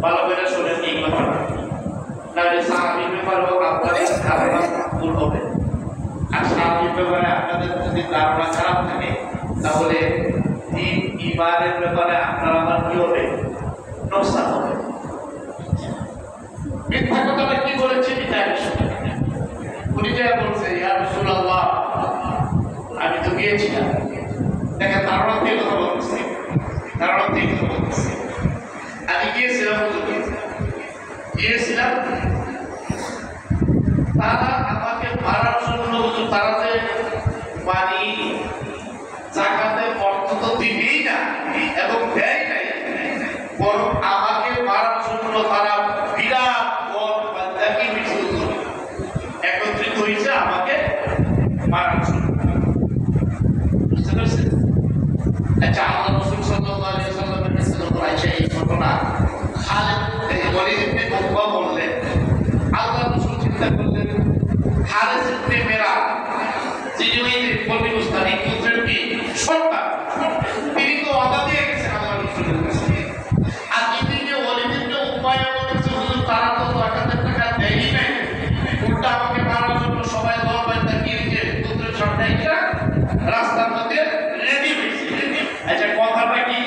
ভালো করে শোনেন এই কথাটা, নাহলে সাহাবীর ব্যাপারেও আপনাদের ধারণা ভুল হবে। আর সাহাবীর ব্যাপারে আপনাদের যদি ধারণা খারাপ থাকে তাহলে দ্বীন ঈমানের ব্যাপারে আপনার আমার কি হবে, নোকসান হবে। মিথ্যা কথাটা কি বলেছে এটা উনি যা বলছে, ইয়া রাসূলুল্লাহ আমি তো গিয়েছিলাম, দেখেন ধারণা দিয়ে কথা বলতেছি, ধারণা দিয়ে কথা বলতেছি। আমি গিয়েছিলাম তারা আমাকে মারার জন্য, তারা যে মানে জাকাতের অর্থ তো দিবেই না এবং দেয় নাই, বরং আমাকে মারার জন্য তারা বিরাট বড় বান্দাকে মিছিল করে একত্রিত হয়েছে আমাকে মারার জন্য। বুঝতে পারছেন? আচ্ছা, আল্লাহ রাসূল সাল্লাল্লাহু আলাইহি ওয়াসাল্লামের কাছে যখন আয়েশা এই ঘটনা খালিদ ওয়ালিদ ইবনে উকবা বললেন, আল্লাহ রাসূল চিন্তা করলেন হারিস ইবনে মেরা যিনি ওই বনি মুস্তানি পুত্রের কি সন্তান, তিনি তো ওয়াদা দিয়ে গেছেন আল্লাহ রাসূলের কাছে। আর এদিকে ওয়ালিদ ইবনে উকবা বলেছে, হুজুর তারা তো যাকাতের টাকা দেয়ই নাই, উল্টা আমাকে মারার জন্য সবাই দল বাঁধা গিয়েছে পুত্রের সন্তানটা রাস্তার মধ্যে রেডি হয়েছে। আচ্ছা, কথাটা কি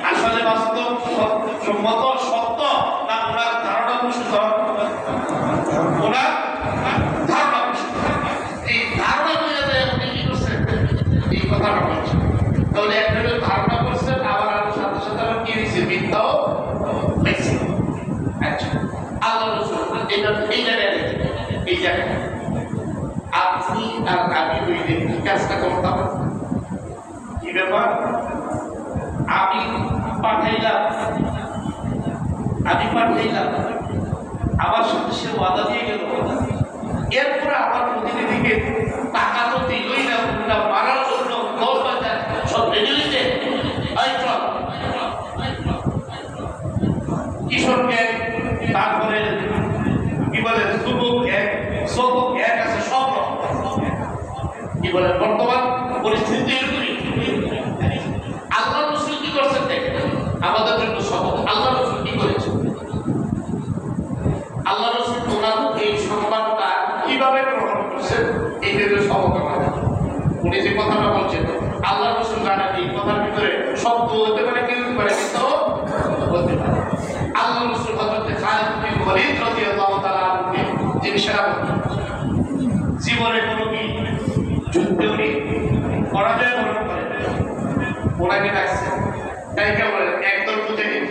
আসলে বাস্তব সম্মত সত্য না ওনার ধারণা প্রসূত? ওনার ধারণা প্রসূত। এই ধারণা বুঝে যায় উনি কি করছেন, এই কথাটা বলছেন। তাহলে একটা ধারণা করছেন, আবার সাথে সাথে আবার কি দিচ্ছে, মিথ্যাও লিখছে। আচ্ছা, আল্লাহ রাসূল এই জায়গায় আপনি আর আমি দুই দিন কি কাজটা করতাম, কি ব্যাপার? আমি পাঠাইলাম, আমার সাথে সে ওয়াদা দিয়ে গেল, এরপরে আমার প্রতিনিধিকে টাকা তো দিলই না, উল্টা মারার জন্য দল বাজার সব রেডি হয়েছে। কিশোর গ্যাং, তারপরে কি বলে যুবক গ্যাং, যুবক গ্যাং আছে সব কি বলে বর্তমান পরিস্থিতি এরকমই। আল্লাহ রাসূল কি করছেন দেখেন, আমাদের জন্য সহজ। আল্লাহ রাসূল কি করেছেন? আল্লাহ রাসূল ওনার এই সংবাদটা কিভাবে গ্রহণ করছেন এইটার সহজ। উনি যে কথাটা বলছেন আল্লাহ রাসূল জানেন এই কথার ভিতরে শব্দ হতে পারে, কি হতে পারে, কিন্তু বলতে পারে। আল্লাহ রাসূল হযরত খালিদ বিন ওয়ালিদ রাদিয়াল্লাহু তাআলা আনহু যিনি সেনাপতি, জীবনে কোনো কি যুদ্ধে উনি পরাজয় বরণ করেন, ওনাকে ডাকছে, তাইকে বলেন একদল মুজাহিদ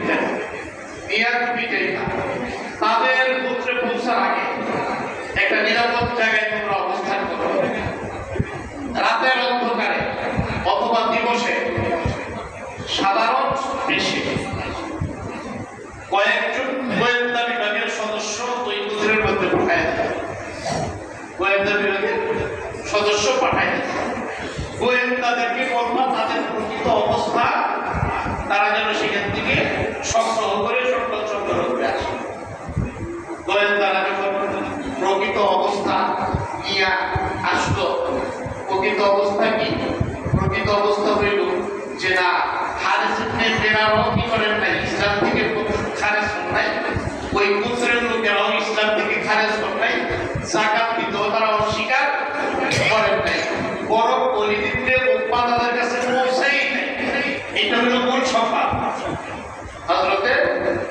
নিয়াত বিজয়ী, তাদের পুত্রে পৌঁছার আগে একটা নিরাপদ জায়গায় তোমরা অবস্থান করো, রাতের অন্ধকারে অথবা দিবসে সাধারণ বেশি কয়েকজন গোয়েন্দা বিভাগের সদস্য ওই পুত্রের মধ্যে পাঠায় দেয়, গোয়েন্দা বিভাগের সদস্য পাঠায় দেয়। গোয়েন্দাদেরকে বলবা তাদের প্রকৃত অবস্থা তারা যেন সেখান থেকে সংগ্রহ করে সংগ্রহ করে আসে। গোয়েন্দারা যখন প্রকৃত অবস্থা নিয়ে আসলো, প্রকৃত অবস্থা কি? প্রকৃত অবস্থা হইল যে না, হারিস ইবনে মেরাও কি করেন নাই, ইসলাম থেকে খারেজ করেন নাই, ওই পুত্রের লোকেরাও ইসলাম থেকে খারেজ করেন নাই, যাকাত দিতেও তারা অস্বীকার করেন নাই, বরং ওয়ালিদ ইবনে উকবা তাদের কাছে পৌঁছাই নাই। এটা হলো মূল সংবাদ। হযরত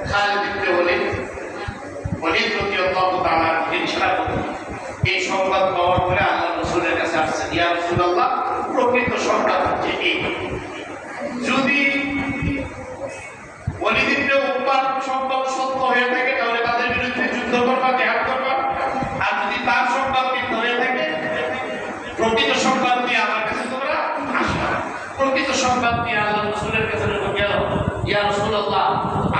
খালিদ ইবনে ওয়ালিদ রাদিয়াল্লাহু তাআলা এই সংবাদ পাওয়ার পরে আল্লাহ রাসূলের কাছে আসছে, ইয়া রাসূলুল্লাহ প্রকৃত সংবাদ হচ্ছে এই, যদি ওয়ালিদ ইবনে উকবার সংবাদ সত্য হয়ে থাকে তাহলে তাদের বিরুদ্ধে যুদ্ধ করবা, জিহাদ করবা, আর যদি তার সংবাদ মিথ্যা হয়ে থাকে প্রকৃত সংবাদ নিয়ে আমার কাছে তোমরা আসবা। প্রকৃত সংবাদ নিয়ে আল্লাহ রাসূলের কাছে গেল, ইয়া রাসূলুল্লাহ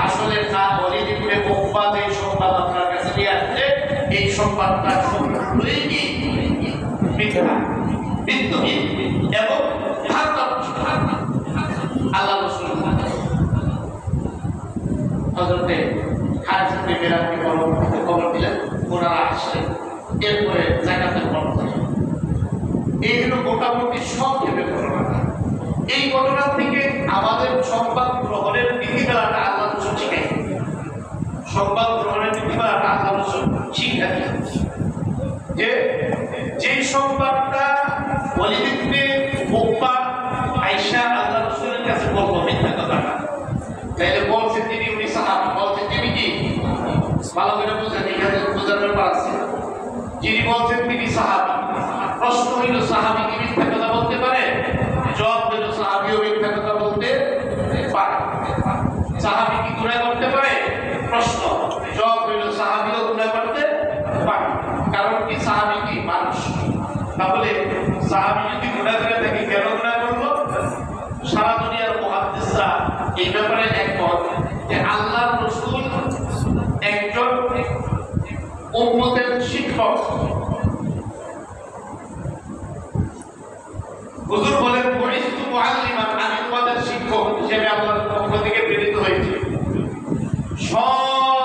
আসলে ওয়ালিদ ইবনে উকবা যে সংবাদ আপনার কাছে নিয়ে আসছে এই সংবাদটা সম্পূর্ণই কি মিথ্যা, ভিত্তিহীন এবং আল্লাহ রাসূল হযরতে খালিদ ইবনে মেরাকে খবর দিলেন, ওনারা আসলেন, এরপরে যাকাতের বর্ণনা। এই হলো মোটামুটি সংক্ষেপে ঘটনাটা। এই ঘটনা থেকে আমাদের সংবাদ গ্রহণের নীতিমালাটা আল্লাহ রাসূল শিখাই। সংবাদ গ্রহণের নীতিমালা আল্লাহ রাসূল শিক্ষা দিয়েছেন যে যেই সংবাদটা ওয়ালিদ ইবনে উকবা আয়েশা আল্লাহ রাসূলের কাছে বলল মিথ্যা কথাটা, তাইলে বলছেন তিনি উনি সাহাবী, বলছেন তিনি কি ভালো করে বুঝেন, এখানে বোঝার ব্যাপার আছে। যিনি বলছেন তিনি সাহাবী, প্রশ্ন হইল সাহাবী কি মিথ্যা কথা বলতে পারে? জবাব দিল সাহাবীও মিথ্যা কথা বলতে পারে। সাহাবী কি গুনাহ করতে পারে? প্রশ্ন, জবাব হইল সাহাবীও গুনাহ করতে পারে। কারণ কি সাহাবী কি মানুষ, তাহলে সাহাবী যদি গুনাহ করে থাকে কেন গুনাহ করলো? সারা দুনিয়ার মুহাদ্দিসরা এই ব্যাপারে একমত যে আল্লাহর রাসূল একজন উম্মতের শিক্ষক। হুজুর বলেন বুইস্তু মুআল্লিমান, আমি তোমাদের শিক্ষক হিসেবে আল্লাহর পক্ষ থেকে প্রেরিত হয়েছি। সব